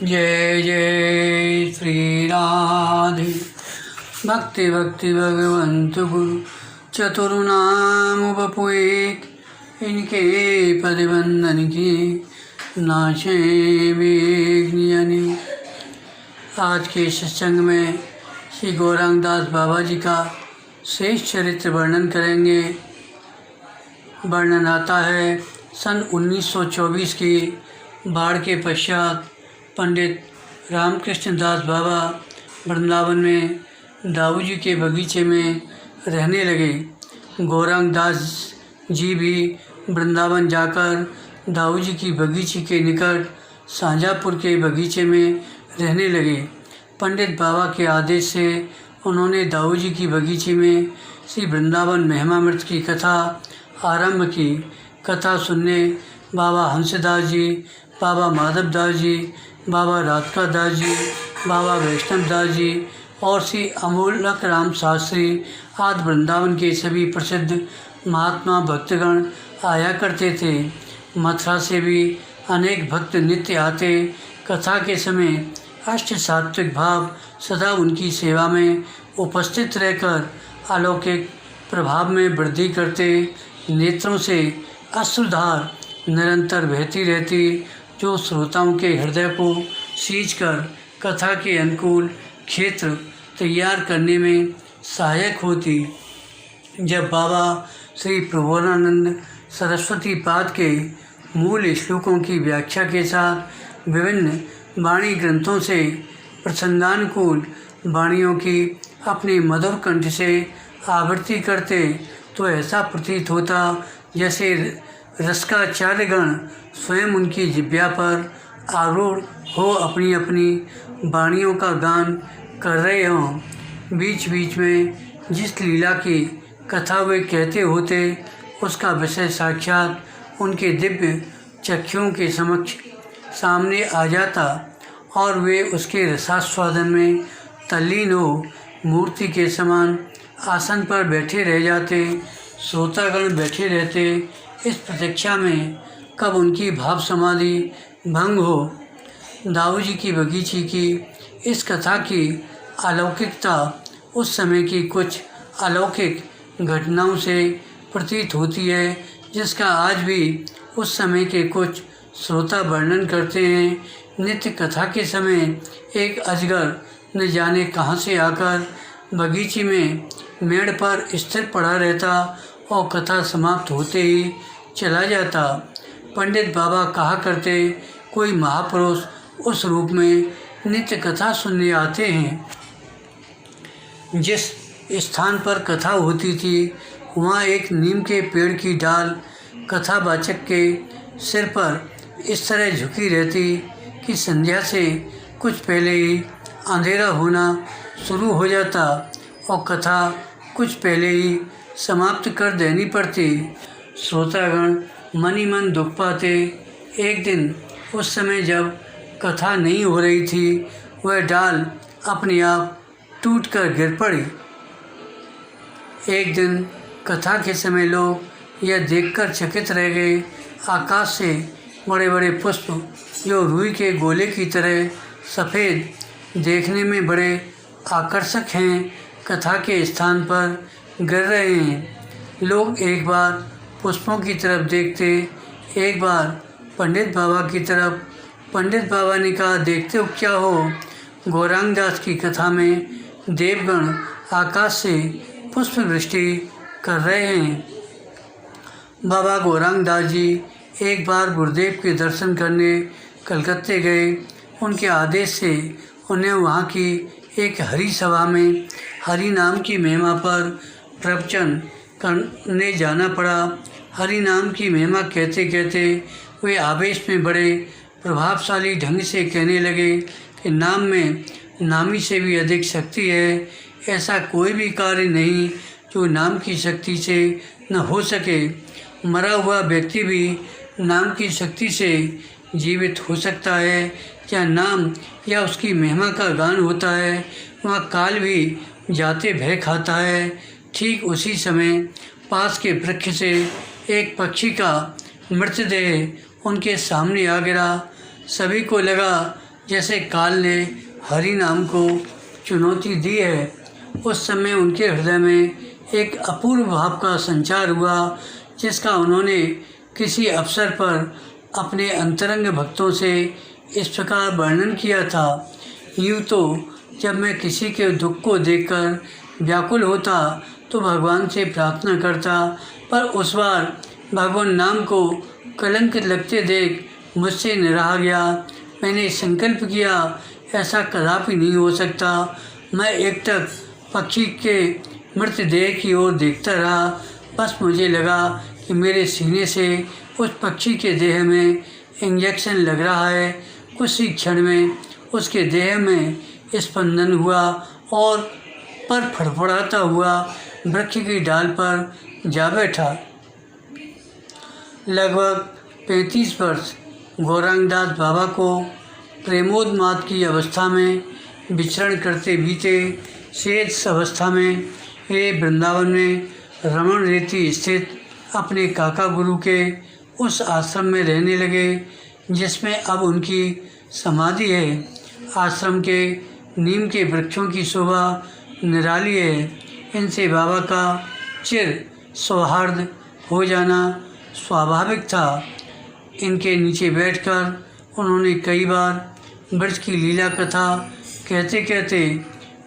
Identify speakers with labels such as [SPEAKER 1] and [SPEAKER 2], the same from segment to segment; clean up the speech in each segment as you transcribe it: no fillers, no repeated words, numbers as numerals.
[SPEAKER 1] जय जय श्री राधे। भक्ति भक्ति भगवंत गुरु चतुर्नाम बपु एक, इनके परिबंधन की नाशे विघ्न। आज के सत्संग में श्री गौरांग दास बाबा जी का शेष चरित्र वर्णन करेंगे। वर्णन आता है सन 1924 की बाढ़ के पश्चात पंडित रामकृष्ण दास बाबा वृंदावन में दाऊ जी के बगीचे में रहने लगे। गौरांग दास जी भी वृंदावन जाकर दाऊ जी की बगीचे के निकट साझापुर के बगीचे में रहने लगे। पंडित बाबा के आदेश से उन्होंने दाऊ जी की बगीचे में श्री वृंदावन महिमामृत की कथा आरंभ की। कथा सुनने बाबा हंसदास जी, बाबा माधव दास जी, बाबा राधिका दास जी, बाबा वैष्णव दास जी और श्री अमूलक राम शास्त्री आदि वृंदावन के सभी प्रसिद्ध महात्मा भक्तगण आया करते थे। मथुरा से भी अनेक भक्त नित्य आते। कथा के समय अष्ट सात्विक भाव सदा उनकी सेवा में उपस्थित रहकर अलौकिक प्रभाव में वृद्धि करते। नेत्रों से अश्रुधार निरंतर बहती रहती, जो श्रोताओं के हृदय को सींचकर कथा के अनुकूल क्षेत्र तैयार करने में सहायक होती। जब बाबा श्री प्रभुरानंद सरस्वती पाद के मूल श्लोकों की व्याख्या के साथ विभिन्न वाणी ग्रंथों से प्रसंगानुकूल वाणियों की अपने मधुर कंठ से आवृत्ति करते, तो ऐसा प्रतीत होता जैसे रसकाचार्यगण स्वयं उनकी जिह्वा पर आरूढ़ हो अपनी अपनी वाणियों का गान कर रहे हों। बीच बीच में जिस लीला की कथा वे कहते होते, उसका विषय साक्षात उनके दिव्य चक्षुओं के समक्ष सामने आ जाता और वे उसके रसास्वादन में तल्लीन हो मूर्ति के समान आसन पर बैठे रह जाते। श्रोतागण बैठे रहते इस प्रतीक्षा में कब उनकी भाव समाधि भंग हो। दाऊ जी की बगीचे की इस कथा की अलौकिकता उस समय की कुछ अलौकिक घटनाओं से प्रतीत होती है, जिसका आज भी उस समय के कुछ श्रोता वर्णन करते हैं। नित्य कथा के समय एक अजगर न जाने कहाँ से आकर बगीचे में मेड़ पर स्थिर पड़ा रहता और कथा समाप्त होते ही चला जाता। पंडित बाबा कहा करते, कोई महापुरुष उस रूप में नित्य कथा सुनने आते हैं। जिस स्थान पर कथा होती थी वहाँ एक नीम के पेड़ की डाल कथावाचक के सिर पर इस तरह झुकी रहती कि संध्या से कुछ पहले ही अंधेरा होना शुरू हो जाता और कथा कुछ पहले ही समाप्त कर देनी पड़ती। श्रोतागण मन ही मन दुख पाते। एक दिन उस समय जब कथा नहीं हो रही थी, वह डाल अपने आप टूटकर गिर पड़ी। एक दिन कथा के समय लोग यह देखकर चकित रह गए, आकाश से बड़े बड़े पुष्प जो रुई के गोले की तरह सफ़ेद, देखने में बड़े आकर्षक हैं, कथा के स्थान पर गिर रहे हैं। लोग एक बार पुष्पों की तरफ देखते, एक बार पंडित बाबा की तरफ। पंडित बाबा ने कहा, देखते हो क्या हो? गौरांग दास की कथा में देवगण आकाश से पुष्प वृष्टि कर रहे हैं। बाबा गौरांग दास जी एक बार गुरुदेव के दर्शन करने कलकत्ते गए। उनके आदेश से उन्हें वहाँ की एक हरि सभा में हरि नाम की महिमा पर प्रवचन करने जाना पड़ा। हरि नाम की महिमा कहते कहते वे आवेश में बड़े प्रभावशाली ढंग से कहने लगे कि नाम में नामी से भी अधिक शक्ति है। ऐसा कोई भी कार्य नहीं जो नाम की शक्ति से न हो सके। मरा हुआ व्यक्ति भी नाम की शक्ति से जीवित हो सकता है। क्या नाम या उसकी महिमा का गान होता है, वहाँ काल भी जाते भय खाता है। ठीक उसी समय पास के वृक्ष से एक पक्षी का मृतदेह उनके सामने आ गिरा। सभी को लगा जैसे काल ने हरि नाम को चुनौती दी है, उस समय उनके हृदय में एक अपूर्व भाव का संचार हुआ, जिसका उन्होंने किसी अवसर पर अपने अंतरंग भक्तों से इस प्रकार वर्णन किया था। यूँ तो जब मैं किसी के दुख को देखकर व्याकुल होता तो भगवान से प्रार्थना करता, पर उस बार भगवान नाम को कलंक लगते देख मुझसे निराहा गया। मैंने संकल्प किया, ऐसा कदापि नहीं हो सकता। मैं एकटक पक्षी के मृतदेह की ओर देखता रहा। बस मुझे लगा कि मेरे सीने से उस पक्षी के देह में इंजेक्शन लग रहा है। कुछ ही क्षण में उसके देह में स्पंदन हुआ और पर फड़फड़ाता हुआ वृक्ष की डाल पर जा बैठा। लगभग 35 वर्ष गौरांगदास बाबा को प्रेमोन्माद की अवस्था में विचरण करते बीते। शेष अवस्था में वे वृंदावन में रमण रेती स्थित अपने काका गुरु के उस आश्रम में रहने लगे, जिसमें अब उनकी समाधि है। आश्रम के नीम के वृक्षों की शोभा निराली है। इनसे बाबा का चिर सौहार्द हो जाना स्वाभाविक था। इनके नीचे बैठकर उन्होंने कई बार ब्रज की लीला कथा कहते कहते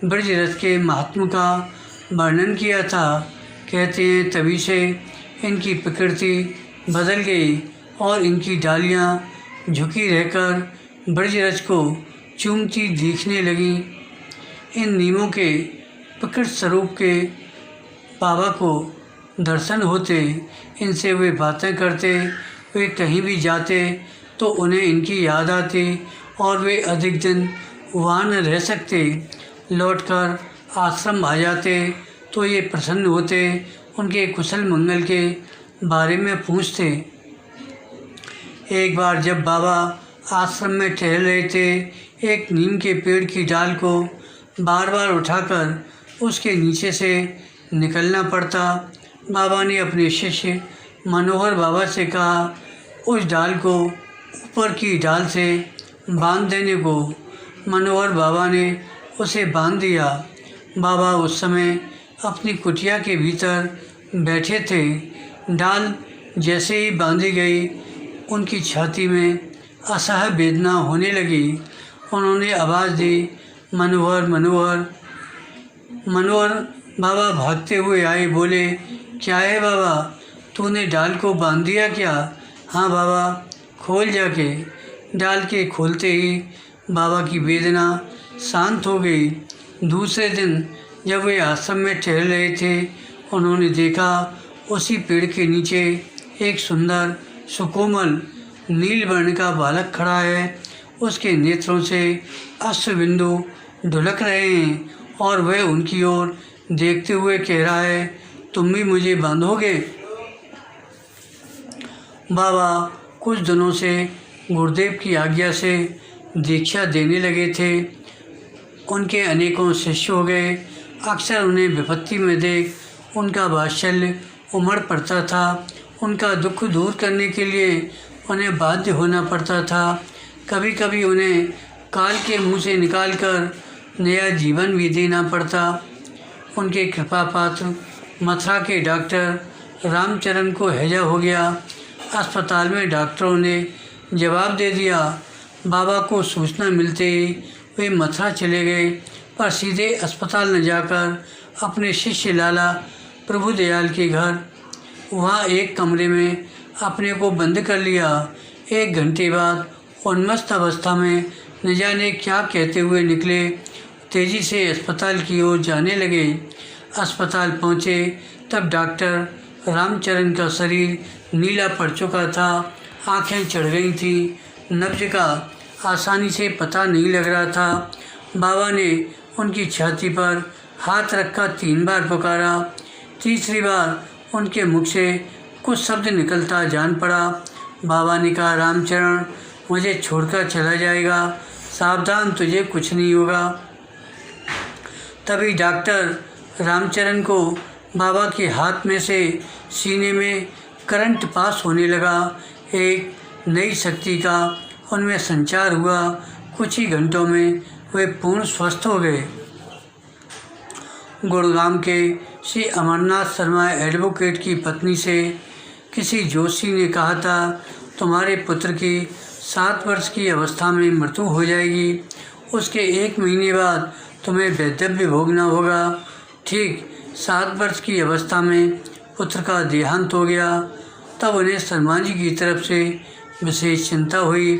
[SPEAKER 1] ब्रज रथ के महात्म का वर्णन किया था। कहते हैं तभी से इनकी प्रकृति बदल गई और इनकी डालियाँ झुकी रहकर ब्रज रथ को चूमती दिखने लगी। इन नीमों के प्रकट स्वरूप के बाबा को दर्शन होते, इनसे वे बातें करते, वे कहीं भी जाते तो उन्हें इनकी याद आती और वे अधिक दिन वहाँ न रह सकते। लौटकर आश्रम आ जाते तो ये प्रसन्न होते, उनके कुशल मंगल के बारे में पूछते। एक बार जब बाबा आश्रम में टहल रहे थे, एक नीम के पेड़ की डाल को बार बार उठाकर उसके नीचे से निकलना पड़ता। बाबा ने अपने शिष्य मनोहर बाबा से कहा, उस डाल को ऊपर की डाल से बांध देने को। मनोहर बाबा ने उसे बांध दिया। बाबा उस समय अपनी कुटिया के भीतर बैठे थे। डाल जैसे ही बांधी गई, उनकी छाती में असह्य वेदना होने लगी। उन्होंने आवाज़ दी, मनोहर मनोहर। मनोहर बाबा भागते हुए आए, बोले, क्या है बाबा, तूने डाल को बांध दिया क्या? हाँ बाबा, खोल जाके। डाल के खोलते ही बाबा की वेदना शांत हो गई। दूसरे दिन जब वे आश्रम में टहल रहे थे, उन्होंने देखा उसी पेड़ के नीचे एक सुंदर सुकोमल नील वर्ण का बालक खड़ा है। उसके नेत्रों से अश्रु बिंदु ढुलक रहे हैं और वह उनकी ओर देखते हुए कह रहा है, तुम भी मुझे बांधोगे? बाबा कुछ दिनों से गुरुदेव की आज्ञा से दीक्षा देने लगे थे। उनके अनेकों शिष्य हो गए। अक्सर उन्हें विपत्ति में देख उनका वात्सल्य उमड़ पड़ता था। उनका दुख दूर करने के लिए उन्हें बाध्य होना पड़ता था। कभी कभी उन्हें काल के मुंह से निकालकर नया जीवन भी देना पड़ता। उनके कृपा पात्र मथुरा के डॉक्टर रामचरण को हैजा हो गया। अस्पताल में डॉक्टरों ने जवाब दे दिया। बाबा को सूचना मिलते ही वे मथुरा चले गए, पर सीधे अस्पताल न जाकर अपने शिष्य लाला प्रभुदयाल के घर, वहाँ एक कमरे में अपने को बंद कर लिया। 1 घंटे बाद उन्मस्त अवस्था में न जाने क्या कहते हुए निकले। तेज़ी से अस्पताल की ओर जाने लगे। अस्पताल पहुँचे तब डॉक्टर रामचरण का शरीर नीला पड़ चुका था। आंखें चढ़ गई थीं। नब्ज का आसानी से पता नहीं लग रहा था। बाबा ने उनकी छाती पर हाथ रखकर 3 बार पुकारा। तीसरी बार उनके मुख से कुछ शब्द निकलता जान पड़ा। बाबा ने कहा, रामचरण, मुझे छोड़कर चला जाएगा, सावधान, तुझे कुछ नहीं होगा। तभी डॉक्टर रामचरण को बाबा के हाथ में से सीने में करंट पास होने लगा। एक नई शक्ति का उनमें संचार हुआ। कुछ ही घंटों में वे पूर्ण स्वस्थ हो गए। गुड़गांव के श्री अमरनाथ शर्मा एडवोकेट की पत्नी से किसी जोशी ने कहा था, तुम्हारे पुत्र की 7 वर्ष की अवस्था में मृत्यु हो जाएगी, उसके 1 महीने बाद तुम्हें वैधव्य भोगना होगा। ठीक 7 वर्ष की अवस्था में पुत्र का देहांत हो गया। तब उन्हें शर्मा जी की तरफ से विशेष चिंता हुई।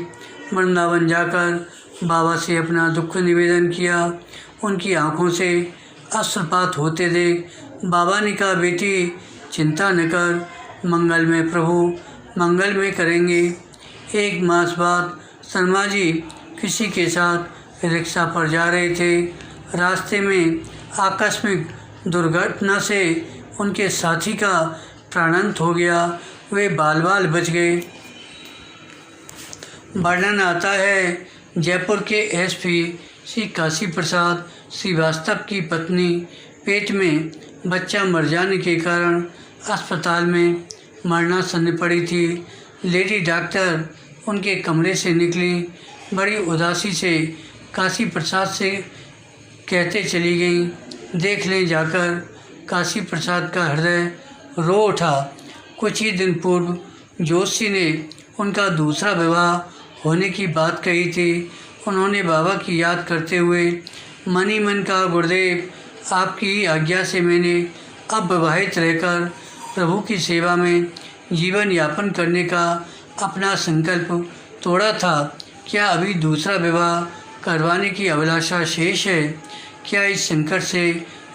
[SPEAKER 1] वृंदावन जाकर बाबा से अपना दुख निवेदन किया। उनकी आंखों से अश्रुपात होते देख बाबा ने कहा, बेटी चिंता न कर, मंगल में प्रभु मंगल में करेंगे। 1 मास बाद शर्मा जी किसी के साथ रिक्शा पर जा रहे थे। रास्ते में आकस्मिक दुर्घटना से उनके साथी का प्राणांत हो गया। वे बाल बाल बच गए। वर्णन आता है, जयपुर के एसपी श्री काशी प्रसाद श्रीवास्तव की पत्नी पेट में बच्चा मर जाने के कारण अस्पताल में मरणासन्न पड़ी थी। लेडी डॉक्टर उनके कमरे से निकली, बड़ी उदासी से काशी प्रसाद से कहते चली गईं, देख लें जाकर। काशी प्रसाद का हृदय रो उठा। कुछ ही दिन पूर्व जोशी ने उनका दूसरा विवाह होने की बात कही थी। उन्होंने बाबा की याद करते हुए मन ही मन कहा, गुरुदेव आपकी ही आज्ञा से मैंने अब विवाहित रहकर प्रभु की सेवा में जीवन यापन करने का अपना संकल्प तोड़ा था। क्या अभी दूसरा विवाह करवाने की अभिलाषा शेष है? क्या इस संकट से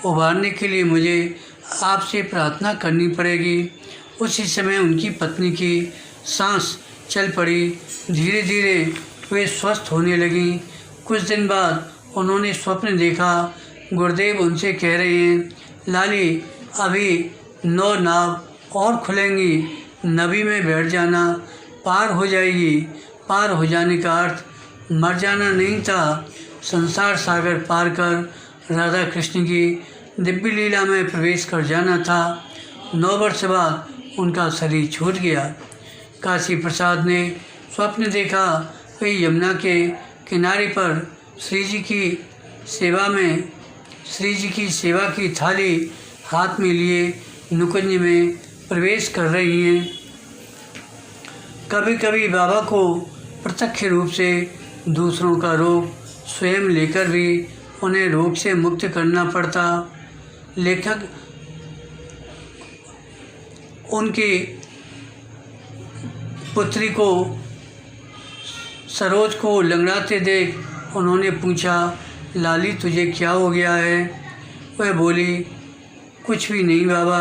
[SPEAKER 1] उबारने के लिए मुझे आपसे प्रार्थना करनी पड़ेगी? उसी समय उनकी पत्नी की सांस चल पड़ी। धीरे धीरे वे स्वस्थ होने लगीं। कुछ दिन बाद उन्होंने स्वप्न देखा, गुरुदेव उनसे कह रहे हैं, लाली अभी 9 नाव और खुलेंगी, नबी में बैठ जाना, पार हो जाएगी। पार हो जाने का अर्थ मर जाना नहीं था, संसार सागर पार कर राधा कृष्ण की दिव्य लीला में प्रवेश कर जाना था। 9 वर्ष बाद उनका शरीर छूट गया। काशी प्रसाद ने स्वप्न देखा, वे यमुना के किनारे पर श्री जी की सेवा की थाली हाथ में लिए नुकुंज में प्रवेश कर रही हैं। कभी कभी बाबा को प्रत्यक्ष रूप से दूसरों का रोग स्वयं लेकर भी उन्हें रोग से मुक्त करना पड़ता। लेखक उनकी पुत्री को सरोज को लंगड़ाते देख उन्होंने पूछा, लाली तुझे क्या हो गया है? वह बोली, कुछ भी नहीं बाबा,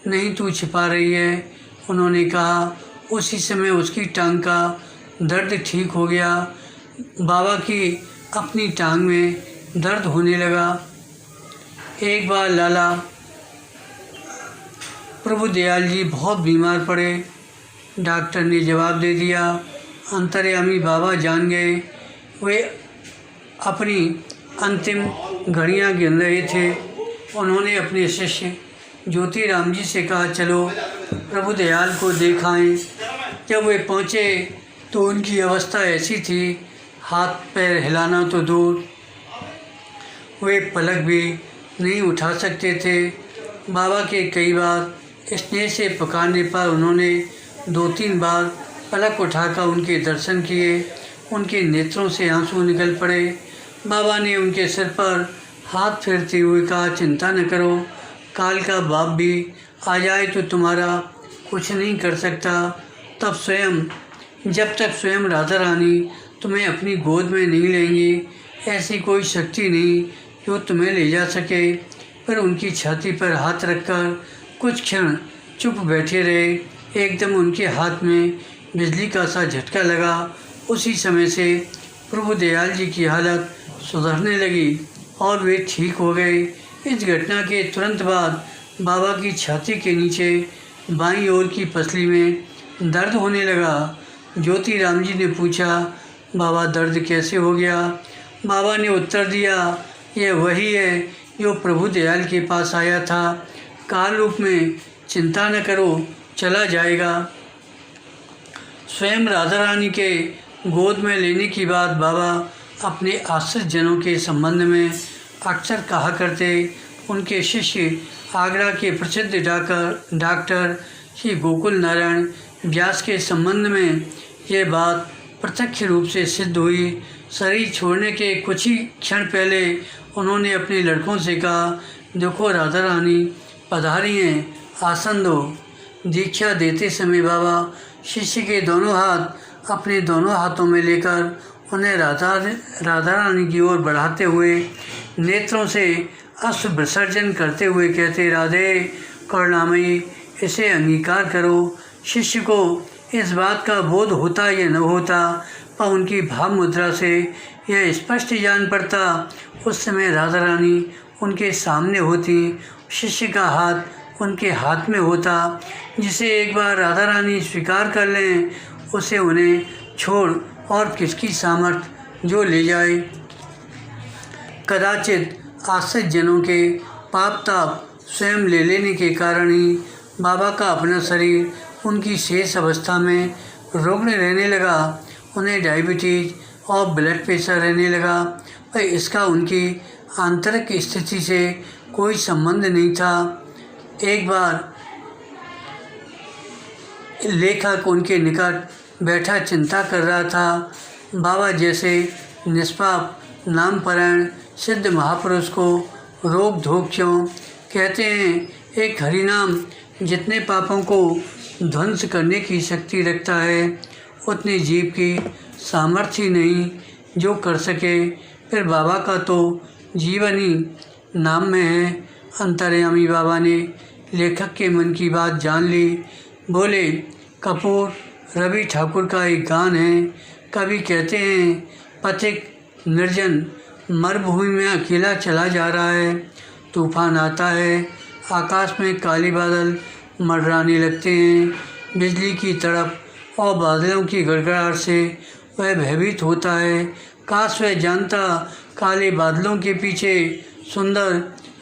[SPEAKER 1] नहीं तू छिपा रही है। उन्होंने कहा, उसी समय उसकी टांग का दर्द ठीक हो गया। बाबा की अपनी टांग में दर्द होने लगा। एक बार लाला प्रभु दयाल जी बहुत बीमार पड़े। डॉक्टर ने जवाब दे दिया, अंतर्यामी बाबा जान गए। वे अपनी अंतिम घड़ियां गिन रहे थे। उन्होंने अपने शिष्य ज्योतिराम जी से कहा, चलो प्रभु दयाल को दिखाएं। जब वे पहुँचे तो उनकी अवस्था ऐसी थी, हाथ पैर हिलाना तो दूर, वे पलक भी नहीं उठा सकते थे। बाबा के कई बार स्नेह से पुकारने पर उन्होंने 2-3 बार पलक उठाकर उनके दर्शन किए। उनके नेत्रों से आंसू निकल पड़े। बाबा ने उनके सिर पर हाथ फेरते हुए कहा, चिंता न करो, काल का बाप भी आ जाए तो तुम्हारा कुछ नहीं कर सकता। जब तक स्वयं राधा रानी तुम्हें अपनी गोद में नहीं लेंगी, ऐसी कोई शक्ति नहीं जो तुम्हें ले जा सके। फिर उनकी छाती पर हाथ रखकर कुछ क्षण चुप बैठे रहे। एकदम उनके हाथ में बिजली का सा झटका लगा। उसी समय से प्रभु दयाल जी की हालत सुधरने लगी और वे ठीक हो गए। इस घटना के तुरंत बाद बाबा की छाती के नीचे बाईं ओर की पसली में दर्द होने लगा। ज्योतिराम जी ने पूछा, बाबा दर्द कैसे हो गया? बाबा ने उत्तर दिया, यह वही है जो प्रभु दयाल के पास आया था, काल रूप में, चिंता न करो, चला जाएगा। स्वयं राधा रानी के गोद में लेने की बात बाबा अपने आश्रित जनों के संबंध में अक्सर कहा करते। उनके शिष्य आगरा के प्रसिद्ध डॉक्टर श्री गोकुल नारायण व्यास के संबंध में यह बात प्रत्यक्ष रूप से सिद्ध हुई। शरीर छोड़ने के कुछ ही क्षण पहले उन्होंने अपने लड़कों से कहा, देखो राधा रानी पधारी हैं, आसन दो। दीक्षा देते समय बाबा शिष्य के दोनों हाथ अपने दोनों हाथों में लेकर उन्हें राधा रानी की ओर बढ़ाते हुए नेत्रों से अश्रु विसर्जन करते हुए कहते, राधे करुणामयी, इसे अंगीकार करो। शिष्य को इस बात का बोध होता या न होता, पर उनकी भाव मुद्रा से यह स्पष्ट जान पड़ता। उस समय राधा रानी उनके सामने होती, शिष्य का हाथ उनके हाथ में होता। जिसे एक बार राधा रानी स्वीकार कर लें, उसे उन्हें छोड़ और किसकी सामर्थ्य जो ले जाए। कदाचित आश्रित जनों के पाप ताप स्वयं ले लेने के कारण ही बाबा का अपना शरीर उनकी शेष अवस्था में रुग्ण रहने लगा। उन्हें डायबिटीज और ब्लड प्रेशर रहने लगा, पर इसका उनकी आंतरिक स्थिति से कोई संबंध नहीं था। एक बार लेखक उनके निकट बैठा चिंता कर रहा था। बाबा जैसे निष्पाप नामपरायण सिद्ध महापुरुष को रोक धोक क्यों? कहते हैं, एक हरिनाम जितने पापों को ध्वंस करने की शक्ति रखता है, उतने जीव की सामर्थ्य ही नहीं जो कर सके। फिर बाबा का तो जीवन ही नाम में है। अंतर्यामी बाबा ने लेखक के मन की बात जान ली। बोले, कपूर रवि ठाकुर का एक गान है। कवि कहते हैं, पथिक निर्जन मरुभूमि में अकेला चला जा रहा है। तूफान आता है, आकाश में काले बादल मंडराने लगते हैं। बिजली की तड़प और बादलों की गड़गड़ाहट से वह भयभीत होता है। काश वह जानता काले बादलों के पीछे सुंदर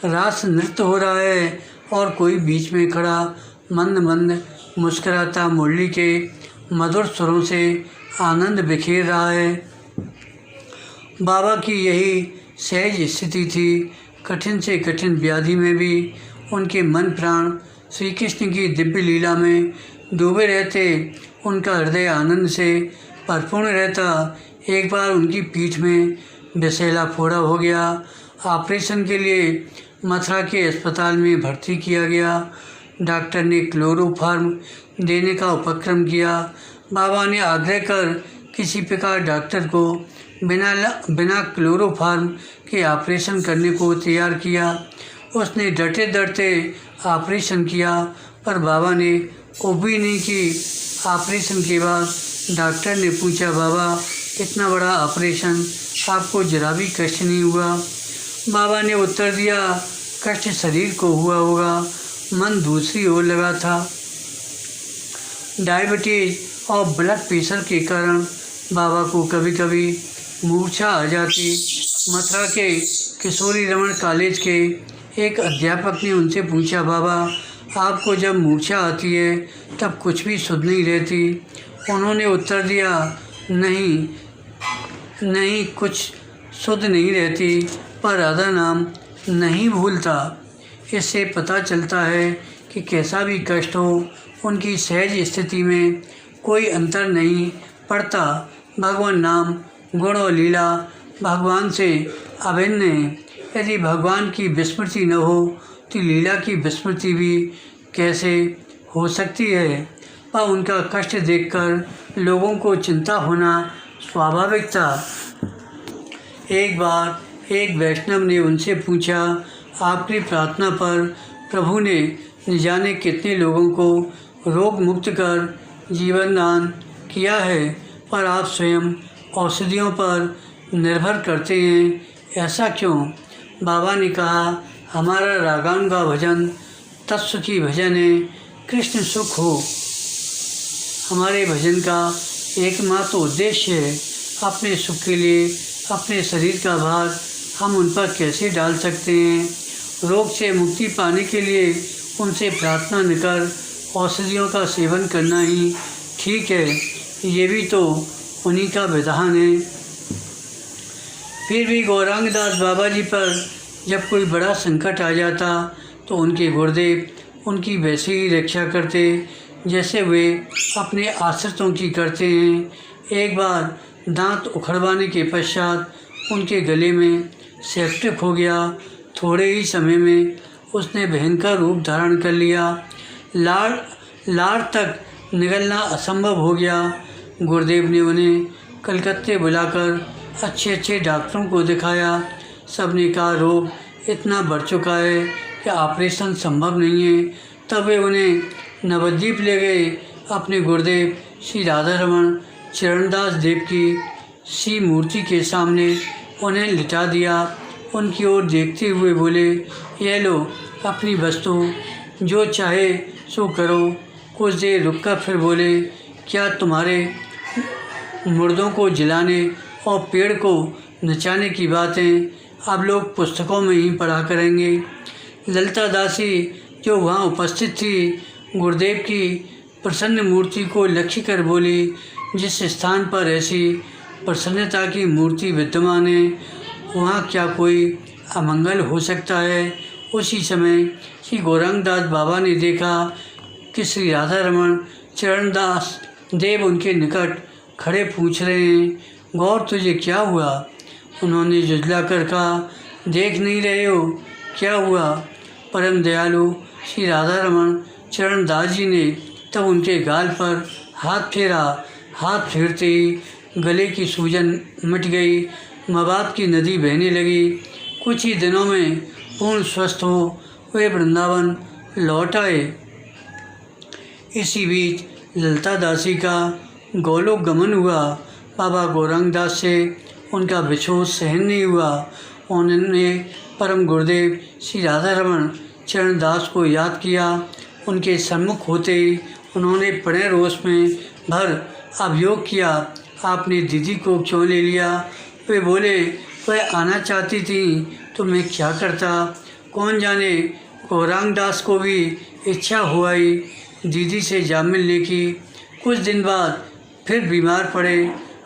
[SPEAKER 1] रास नृत्य हो रहा है और कोई बीच में खड़ा मंद मंद मुस्कुराता मुरली के मधुर स्वरों से आनंद बिखेर रहा है। बाबा की यही सहज स्थिति थी। कठिन से कठिन व्याधि में भी उनके मन प्राण श्री कृष्ण की दिव्य लीला में डूबे रहते। उनका हृदय आनंद से परिपूर्ण रहता। एक बार उनकी पीठ में विषैला फोड़ा हो गया। ऑपरेशन के लिए मथुरा के अस्पताल में भर्ती किया गया। डॉक्टर ने क्लोरोफार्म देने का उपक्रम किया। बाबा ने आग्रह कर किसी प्रकार डॉक्टर को बिना क्लोरोफार्म के ऑपरेशन करने को तैयार किया। उसने डरते डरते ऑपरेशन किया, पर बाबा ने उम्मीद नहीं की। ऑपरेशन के बाद डॉक्टर ने पूछा, बाबा इतना बड़ा ऑपरेशन आपको जरा भी कष्ट नहीं हुआ? बाबा ने उत्तर दिया, कष्ट शरीर को हुआ होगा, मन दूसरी ओर लगा था। डायबिटीज और ब्लड प्रेशर के कारण बाबा को कभी कभी मूर्छा आ जाती। मथुरा के किशोरी रमन कॉलेज के एक अध्यापक ने उनसे पूछा, बाबा आपको जब मूर्छा आती है तब कुछ भी सुध नहीं रहती? उन्होंने उत्तर दिया, नहीं कुछ सुध नहीं रहती, पर राधा नाम नहीं भूलता। इससे पता चलता है कि कैसा भी कष्ट हो, उनकी सहज स्थिति में कोई अंतर नहीं पड़ता। भगवान नाम गुण और लीला भगवान से अभिन्न है। यदि भगवान की विस्मृति न हो तो लीला की विस्मृति भी कैसे हो सकती है? पर उनका कष्ट देखकर लोगों को चिंता होना स्वाभाविक था। एक बार एक वैष्णव ने उनसे पूछा, आपकी प्रार्थना पर प्रभु ने न जाने कितने लोगों को रोग मुक्त कर जीवन दान किया है, पर आप स्वयं औषधियों पर निर्भर करते हैं, ऐसा क्यों? बाबा ने कहा, हमारा रागान का भजन तत्सुखी भजन है, कृष्ण सुख हो। हमारे भजन का एकमात्र उद्देश्य है। अपने सुख के लिए अपने शरीर का भार हम उन पर कैसे डाल सकते हैं? रोग से मुक्ति पाने के लिए उनसे प्रार्थना न कर औषधियों का सेवन करना ही ठीक है। ये भी तो उन्हीं का विधान है। फिर भी गौरांग दास बाबा जी पर जब कोई बड़ा संकट आ जाता तो उनके गुरुदेव उनकी वैसे ही रक्षा करते जैसे वे अपने आश्रितों की करते हैं। एक बार दांत उखड़वाने के पश्चात उनके गले में सेप्टिक हो गया। थोड़े ही समय में उसने भयंकर रूप धारण कर लिया। लार तक निगलना असंभव हो गया। गुरुदेव ने उन्हें कलकत्ते बुलाकर अच्छे डॉक्टरों को दिखाया। सबने कहा रोग इतना बढ़ चुका है कि ऑपरेशन संभव नहीं है। तब वे उन्हें नवद्वीप ले गए। अपने गुरुदेव श्री राधा रमण चरणदास देव की सी मूर्ति के सामने उन्हें लिटा दिया। उनकी ओर देखते हुए बोले, यह लो अपनी वस्तु, जो चाहे सो करो। कुछ देर रुककर फिर बोले, क्या तुम्हारे मुर्दों को जलाने और पेड़ को नचाने की बातें अब लोग पुस्तकों में ही पढ़ा करेंगे। ललिता दासी जो वहाँ उपस्थित थी, गुरुदेव की प्रसन्न मूर्ति को लक्ष्य कर बोली, जिस स्थान पर ऐसी प्रसन्नता की मूर्ति विद्यमान है वहाँ क्या कोई अमंगल हो सकता है। उसी समय श्री गौरांग दास बाबा ने देखा कि श्री राधा रमण चरणदास देव उनके निकट खड़े पूछ रहे हैं, गौर तुझे क्या हुआ? उन्होंने जुझला कर कहा, देख नहीं रहे हो क्या हुआ? परम दयालु श्री राधा रमण चरणदास जी ने तब उनके गाल पर हाथ फेरा। हाथ फेरते ही गले की सूजन मिट गई, मवाद की नदी बहने लगी। कुछ ही दिनों में पूर्ण स्वस्थ हो वे वृंदावन लौट आए। इसी बीच ललिता दासी का गोलोक गमन हुआ। बाबा गौरांग दास से उनका विछोह सहन नहीं हुआ। उन्होंने परम गुरुदेव श्री राधा रमण चरणदास को याद किया। उनके सम्मुख होते ही उन्होंने प्रणय रोष में भर अभियोग किया, आपने दीदी को क्यों ले लिया? वे बोले, वह आना चाहती थी तो मैं क्या करता। कौन जाने गौरांग दास को भी इच्छा हुई दीदी से जा मिलने की। कुछ दिन बाद फिर बीमार पड़े।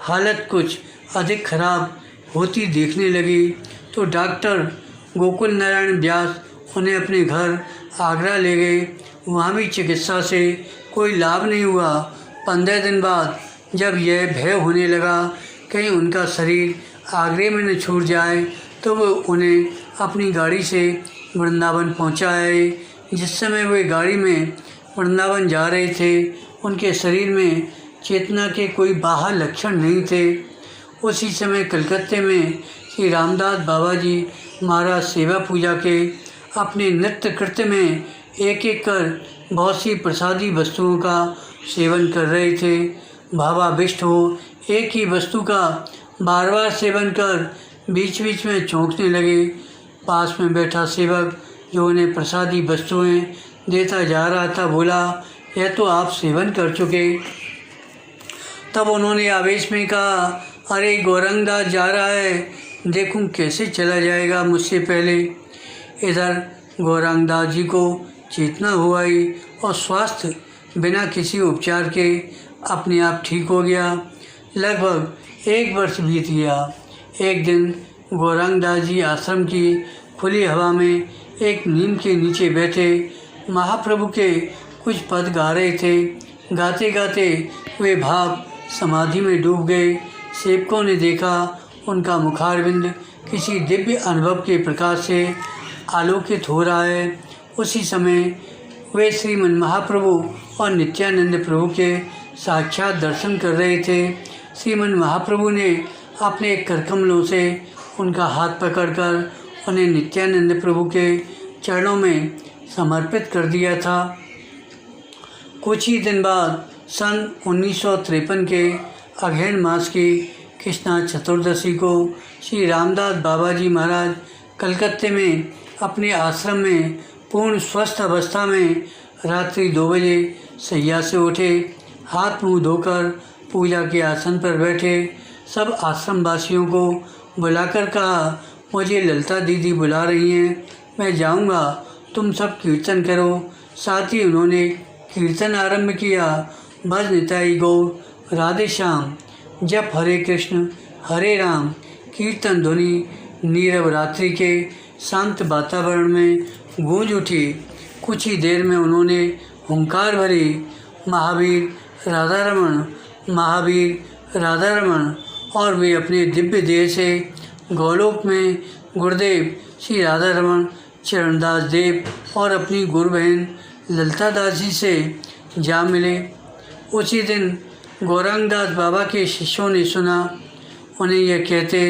[SPEAKER 1] हालत कुछ अधिक खराब होती देखने लगी तो डॉक्टर गोकुल नारायण व्यास उन्हें अपने घर आगरा ले गए। वहाँ भी चिकित्सा से कोई लाभ नहीं हुआ। 15 दिन बाद जब यह भय होने लगा कहीं उनका शरीर आगरे में न छूट जाए तो वो उन्हें अपनी गाड़ी से वृंदावन पहुँचाए। जिस समय वे गाड़ी में वृंदावन जा रहे थे उनके शरीर में चेतना के कोई बाहर लक्षण नहीं थे। उसी समय कलकत्ते में श्री रामदास बाबा जी महाराज सेवा पूजा के अपने नित्य कृत्य में एक एक कर बहुत सी प्रसादी वस्तुओं का सेवन कर रहे थे। भावाविष्ट हो एक ही वस्तु का बार बार सेवन कर बीच बीच में चौंकने लगे। पास में बैठा सेवक जो उन्हें प्रसादी वस्तुएं देता जा रहा था बोला, यह तो आप सेवन कर चुके। तब उन्होंने आवेश में कहा, अरे गौरांग दास जा रहा है, देखूं कैसे चला जाएगा मुझसे पहले। इधर गौरांग दास जी को चेतना हो आई और स्वास्थ्य बिना किसी उपचार के अपने आप ठीक हो गया। लगभग 1 वर्ष बीत गया। एक दिन गौरांग दास जी आश्रम की खुली हवा में एक नीम के नीचे बैठे महाप्रभु के कुछ पद गा रहे थे। गाते गाते वे भाव समाधि में डूब गए। सेवकों ने देखा उनका मुखारविंद किसी दिव्य अनुभव के प्रकाश से आलोकित हो रहा है। उसी समय वे श्रीमन महाप्रभु और नित्यानंद प्रभु के साक्षात दर्शन कर रहे थे। श्रीमन महाप्रभु ने अपने करकमलों से उनका हाथ पकड़कर उन्हें नित्यानंद प्रभु के चरणों में समर्पित कर दिया था। कुछ ही दिन बाद सन 1953 के अगहन मास की कृष्णा चतुर्दशी को श्री रामदास बाबा जी महाराज कलकत्ते में अपने आश्रम में पूर्ण स्वस्थ अवस्था में रात्रि 2 बजे शैया से उठे। हाथ मुंह धोकर पूजा के आसन पर बैठे। सब आश्रम वासियों को बुलाकर कहा, मुझे ललिता दीदी बुला रही हैं, मैं जाऊंगा, तुम सब कीर्तन करो। साथ ही उन्होंने कीर्तन आरंभ किया। भज निताई गौर राधे श्याम, जप हरे कृष्ण हरे राम, कीर्तन ध्वनि नीरव रात्रि के शांत वातावरण में गूंज उठी। कुछ ही देर में उन्होंने हुंकार भरी, महावीर राधा रमण, महावीर राधा रमण, और वे अपने दिव्य देह से गोलोक में गुरुदेव श्री राधा रमण चरणदास देव और अपनी गुरु बहन ललिता दास जी से जा मिले। उसी दिन गौरांगदास बाबा के शिष्यों ने सुना उन्हें यह कहते,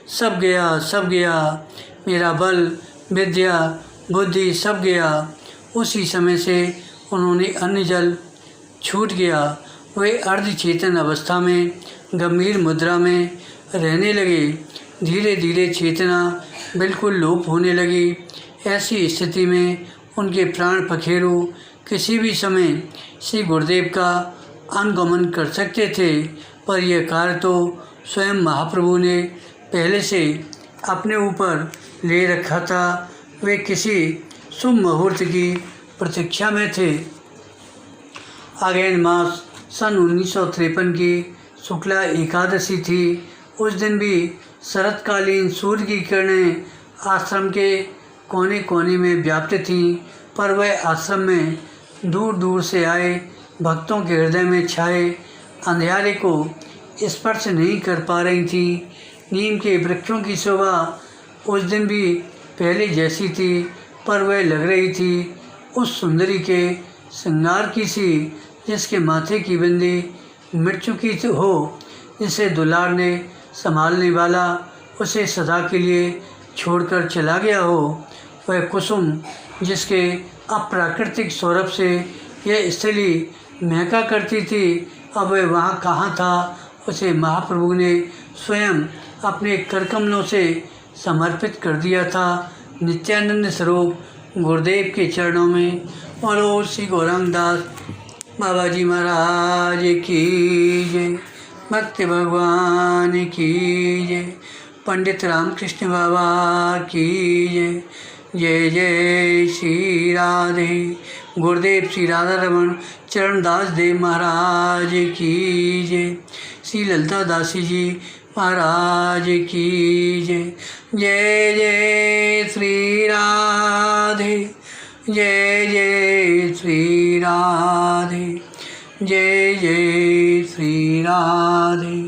[SPEAKER 1] सब गया, मेरा बल, विद्या, बुद्धि सब गया। उसी समय से उन्होंने अन्न जल छूट गया। वे अर्धचेतन अवस्था में गंभीर मुद्रा में रहने लगे। धीरे धीरे चेतना बिल्कुल लोप होने लगी। ऐसी स्थिति में उनके प्राण पखेरु किसी भी समय श्री गुरुदेव का अनुगमन कर सकते थे, पर यह कार्य तो स्वयं महाप्रभु ने पहले से अपने ऊपर ले रखा था। वे किसी शुभ मुहूर्त की प्रतीक्षा में थे। आगैन मास सन 1953 की शुक्ला एकादशी थी। उस दिन भी शरतकालीन सूर्य की किरणें आश्रम के कोने कोने में व्याप्त थीं, पर वह आश्रम में दूर दूर से आए भक्तों के हृदय में छाए अंधियारे को स्पर्श नहीं कर पा रही थी। नीम के वृक्षों की शोभा उस दिन भी पहले जैसी थी, पर वह लग रही थी उस सुंदरी के श्रृंगार की सी जिसके माथे की बिंदी मिट चुकी हो, जिसे दुलार ने संभालने वाला उसे सदा के लिए छोड़कर चला गया हो। वह कुसुम जिसके अप्राकृतिक सौरभ से यह स्थली महका करती थी, अब वह वहाँ कहाँ था। उसे महाप्रभु ने स्वयं अपने करकमलों से समर्पित कर दिया था नित्यानंद स्वरूप गुरुदेव के चरणों में। और श्री गौरांगदास बाबा जी महाराज की जय, भक्त भगवान की जय, पंडित रामकृष्ण बाबा की जय। जय जय श्री राधे। गुरुदेव श्री राधा रमण चरणदास देव महाराज की जय। श्री ललिता दासी जी महाराज की जय। जय जय श्री राधे, जय जय श्री राधे, जय जय श्री राधे।